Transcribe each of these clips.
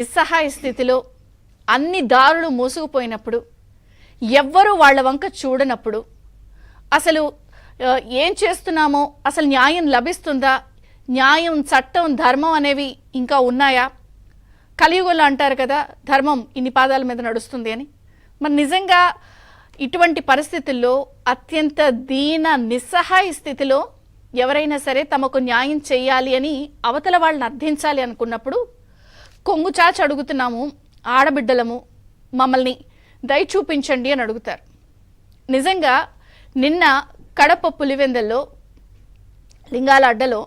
నిస్సహాయ స్థితిలో అన్ని దారులు మూసుకుపోయినప్పుడు ఎవ్వరూ వాళ్ళ వంక చూడనప్పుడు అసలు ఏం చేస్తున్నామో అసలు న్యాయం లభిస్తుందా, న్యాయం చట్టం ధర్మం అనేవి ఇంకా ఉన్నాయా? కలియుగంలో అంటారు కదా ధర్మం ఇన్ని పాదాల మీద నడుస్తుంది అని. మరి నిజంగా ఇటువంటి పరిస్థితుల్లో అత్యంత దీన నిస్సహాయ స్థితిలో ఎవరైనా సరే తమకు న్యాయం చేయాలి అని అవతల వాళ్ళని అర్థించాలి అనుకున్నప్పుడు కొంగు చాచి అడుగుతున్నాము, ఆడబిడ్డలము, మమ్మల్ని దయ చూపించండి అని అడుగుతారు. నిజంగా నిన్న కడప పులివెందల్లో లింగాల అడ్డలో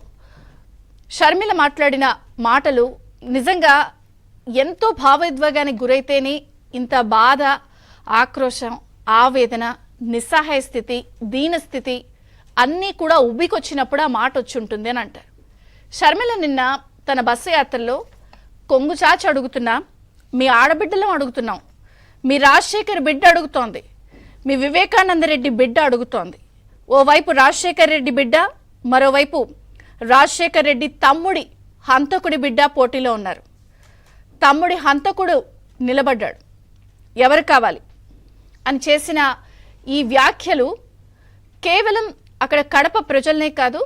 షర్మిల మాట్లాడిన మాటలు నిజంగా ఎంతో భావోద్వేగానికి గురైతేనే ఇంత బాధ, ఆక్రోశం, ఆవేదన, నిస్సహాయ స్థితి, దీనస్థితి అన్నీ కూడా ఉబ్బికొచ్చినప్పుడు ఆ మాట వచ్చి ఉంటుంది అని అంటారు. షర్మిల నిన్న తన బస్సు యాత్రలో కొంగు చాచి అడుగుతున్నా, మీ ఆడబిడ్డలం అడుగుతున్నాం, మీ రాజశేఖర్ బిడ్డ అడుగుతోంది, మీ వివేకానంద రెడ్డి బిడ్డ అడుగుతోంది. ఓవైపు రాజశేఖర్ రెడ్డి బిడ్డ, మరోవైపు రాజశేఖర్ రెడ్డి తమ్ముడి హంతకుడి బిడ్డ పోటీలో ఉన్నారు. తమ్ముడి హంతకుడు నిలబడ్డాడు, ఎవరు కావాలి అని చేసిన ఈ వ్యాఖ్యలు కేవలం అక్కడ కడప ప్రజల్నే కాదు,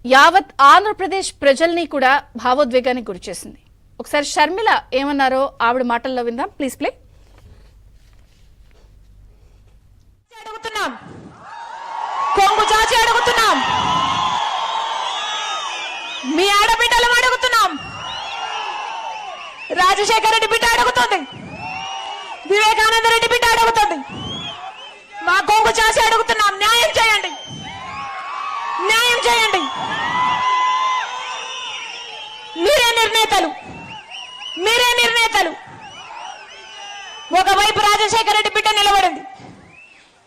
యావత్ ఆంధ్రప్రదేశ్ ప్రజల్ని కూడా భావోద్వేగానికి గురిచేసింది. ఒకసారి షర్మిల ఏమన్నారో ఆవిడ మాటల్లో విందాం. Please play. అడుగుతున్నాం, కొంగు చాచి అడుగుతున్నాం, మీ ఆడబిడ్డలం అడుగుతున్నాం, రాజశేఖర రెడ్డి బిడ్డ అడుగుతుంది, వివేకానంద రెడ్డి బిడ్డ అడుగుతుంది, మా కొంగు చాచి అడుగుతున్నాం, న్యాయం చేయండి, న్యాయం చేయండి. మీరే నిర్ణేతలు, మీరే నిర్ణేతలు. ఒకవైపు రాజశేఖర రెడ్డి బిడ్డ నిలబడింది,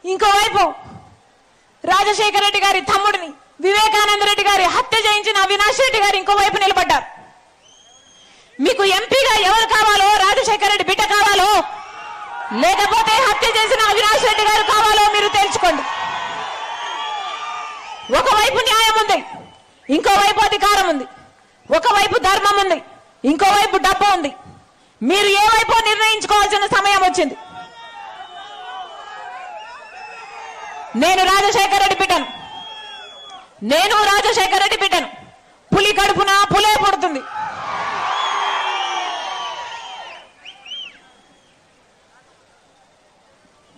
ఇంకోవైపు రాజశేఖర రెడ్డి గారి తమ్ముడిని వివేకానంద రెడ్డి గారి హత్య చేయించిన అవినాష్ రెడ్డి గారు ఇంకోవైపు నిలబడ్డారు. మీకు ఎంపీగా ఎవరు కావాలో, రాజశేఖర రెడ్డి బిడ్డ కావాలో లేకపోతే హత్య చేసిన అవినాష్ రెడ్డి గారు కావాలో మీరు తెలుసుకోండి. ఒకవైపు న్యాయం ఉంది, ఇంకోవైపు అధికారం ఉంది, ఒకవైపు ధర్మం ఉంది, ఇంకోవైపు డబ్బు ఉంది. మీరు ఏ వైపు నిర్ణయించుకోవాల్సిన సమయం వచ్చింది. నేను రాజశేఖర రెడ్డి బిడ్డను, నేను రాజశేఖర రెడ్డి బిడ్డను. పులి కడుపున పులే పుడుతుంది.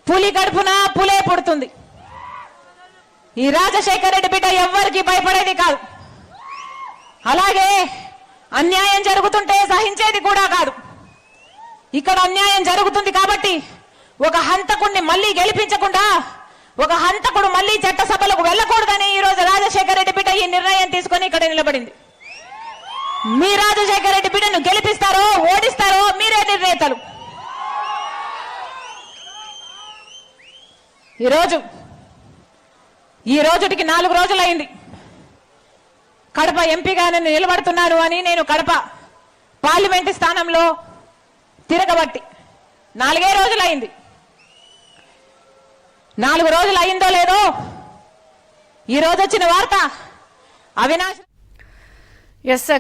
పులి కడుపున పులే పుడుతుంది. ఈ రాజశేఖర రెడ్డి బిడ్డ ఎవ్వరికి భయపడేది కాదు, అలాగే అన్యాయం జరుగుతుంటే సహించేది కూడా కాదు. ఇక్కడ అన్యాయం జరుగుతుంది కాబట్టి ఒక హంతకుడిని మళ్ళీ గెలిపించకుండా, ఒక హంతకుడు మళ్ళీ చట్టసభలకు వెళ్ళకూడదని ఈ రోజు రాజశేఖర రెడ్డి బిడ్డ ఈ నిర్ణయం తీసుకొని ఇక్కడ నిలబడింది. మీ రాజశేఖర రెడ్డి బిడ్డను గెలిపిస్తారో ఓడిస్తారో మీరే నిర్ణేతలు. ఈ రోజుటికి 4 రోజులైంది కడప ఎంపీగా నేను నిలబడుతున్నాను అని. నేను కడప పార్లమెంటు స్థానంలో తిరగబట్టి 4 రోజులైంది. 4 రోజులు అయిందో లేదో ఈ రోజు వచ్చిన వార్త అవినాష్.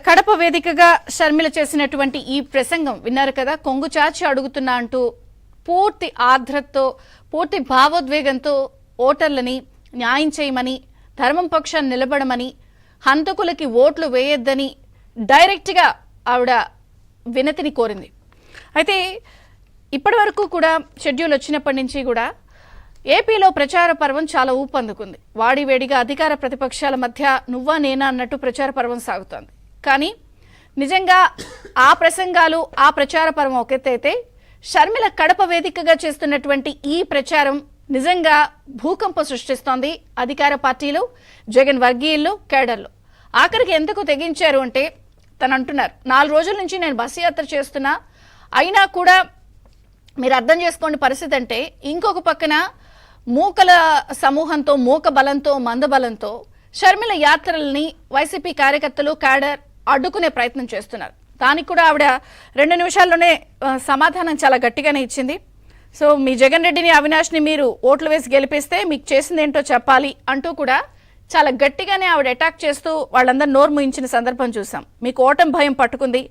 కడప వేదికగా షర్మిల చేసినటువంటి ఈ ప్రసంగం విన్నారు కదా. కొంగు చాచి అడుగుతున్నా అంటూ పూర్తి ఆర్ద్రతతో, పూర్తి భావోద్వేగంతో ఓటర్లని న్యాయం చేయమని, ధర్మం పక్షాన్ని నిలబడమని, హంతకులకి ఓట్లు వేయొద్దని డైరెక్ట్గా ఆవిడ వినతిని కోరింది. అయితే ఇప్పటి వరకు కూడా షెడ్యూల్ వచ్చినప్పటి నుంచి కూడా ఏపీలో ప్రచార పర్వం చాలా ఊపందుకుంది. వాడివేడిగా అధికార ప్రతిపక్షాల మధ్య నువ్వా నేనా అన్నట్టు ప్రచార పర్వం సాగుతోంది. కానీ నిజంగా ఆ ప్రసంగాలు, ఆ ప్రచార పర్వం ఒక ఎత్తైతే, షర్మిల కడప వేదికగా చేస్తున్నటువంటి ఈ ప్రచారం నిజంగా భూకంపం సృష్టిస్తోంది అధికార పార్టీలు, జగన్ వర్గీయులు, కేడర్లు. ఆఖరికి ఎంతకు తెగించారు అంటే తను అంటున్నారు, 4 రోజుల నుంచి నేను బస్సు యాత్ర చేస్తున్నా, అయినా కూడా మీరు అర్థం చేసుకోండి పరిస్థితి అంటే, ఇంకొక పక్కన మూకల సమూహంతో, మూక బలంతో, మందబలంతో షర్మిల యాత్రల్ని వైసీపీ కార్యకర్తలు, కేడర్ అడ్డుకునే ప్రయత్నం చేస్తున్నారు. దానికి కూడా ఆవిడ 2 నిమిషాల్లోనే సమాధానం చాలా గట్టిగానే ఇచ్చింది. సో మీ జగన్ రెడ్డిని, అవినాష్ని మీరు ఓట్లు వేసి గెలిపిస్తే మీకు చేసింది ఏంటో చెప్పాలి అంటూ కూడా చాలా గట్టిగానే ఆవిడ అటాక్ చేస్తూ వాళ్ళందరూ నోరు ముయించిన సందర్భం చూసాం. మీకు ఓటమి భయం పట్టుకుంది,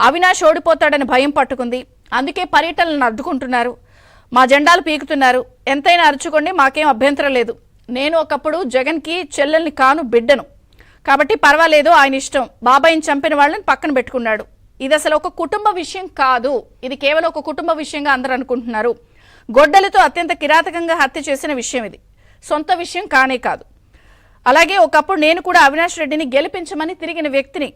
అవినాష్ ఓడిపోతాడని భయం పట్టుకుంది. అందుకే పర్యటనలను అడ్డుకుంటున్నారు. మా జెండాలు పీకుతున్నారు. ఎంతైనా అరుచుకోండి, మాకేం అభ్యంతరం లేదు. నేను ఒకప్పుడు జగన్కి చెల్లెల్ని కాను, బిడ్డను. కాబట్టి పర్వాలేదు, ఆయన ఇష్టం. బాబాయిని చంపిన వాళ్ళని పక్కన పెట్టుకున్నాడు. ఇది అసలు ఒక కుటుంబ విషయం కాదు. ఇది కేవలం ఒక కుటుంబ విషయంగా అందరూ అనుకుంటున్నారు. గొడ్డలితో అత్యంత కిరాతకంగా హత్య చేసిన విషయం ఇది. సొంత విషయం కానే కాదు. అలాగే ఒకప్పుడు నేను కూడా అవినాష్ రెడ్డిని గెలిపించమని తిరిగిన వ్యక్తిని.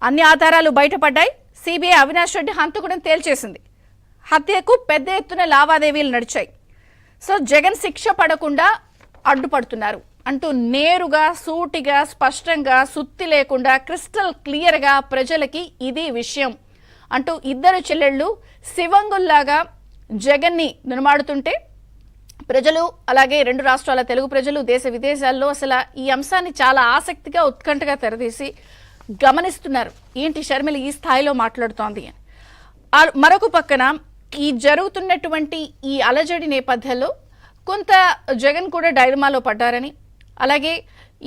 అన్ని ఆధారాలు బయటపడ్డాయి. సిబిఐ అవినాష్ రెడ్డి హంతకుడని తేల్చేసింది. హత్యకు పెద్ద ఎత్తున లావాదేవీలు నడిచాయి. సో జగన్ శిక్ష పడకుండా అడ్డుపడుతున్నారు అంటూ నేరుగా, సూటిగా, స్పష్టంగా, సుత్తి లేకుండా, క్రిస్టల్ క్లియర్గా ప్రజలకి ఇది విషయం అంటూ ఇద్దరు చెల్లెళ్ళు శివంగుల్లాగా జగన్ని నిలమాడుతుంటే ప్రజలు, అలాగే రెండు రాష్ట్రాల తెలుగు ప్రజలు, దేశ విదేశాల్లో అసలు ఈ అంశాన్ని చాలా ఆసక్తిగా, ఉత్కంఠగా తెరదీసి గమనిస్తున్నారు. ఏంటి షర్మిల ఈ స్థాయిలో మాట్లాడుతోంది అని. మరొక పక్కన ఈ జరుగుతున్నటువంటి ఈ అలజడి నేపథ్యంలో కొంత జగన్ కూడా డైలమాలో పడ్డారని, అలాగే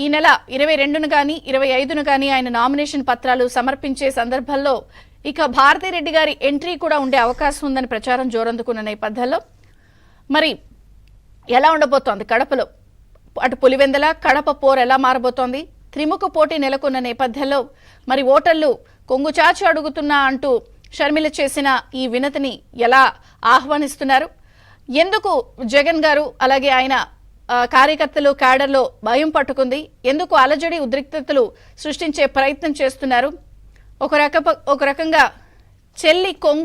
ఈ నెల 22న కానీ 25న కానీ ఆయన నామినేషన్ పత్రాలు సమర్పించే సందర్భంలో ఇక భారతిరెడ్డి గారి ఎంట్రీ కూడా ఉండే అవకాశం ఉందని ప్రచారం జోరందుకున్న నేపథ్యంలో మరి ఎలా ఉండబోతోంది కడపలో? అటు పులివెందల, కడప పోర్ ఎలా మారబోతోంది? త్రిముఖ పోటీ నెలకొన్న నేపథ్యంలో మరి ఓటర్లు కొంగుచాచి అడుగుతున్నా అంటూ షర్మిల చేసిన ఈ వినతిని ఎలా ఆహ్వానిస్తున్నారు? ఎందుకు జగన్ గారు అలాగే ఆయన కార్యకర్తలు, క్యాడర్లో భయం పట్టుకుంది? ఎందుకు అలజడి, ఉద్రిక్తతలు సృష్టించే ప్రయత్నం చేస్తున్నారు? ఒక రకంగా చెల్లి కొంగు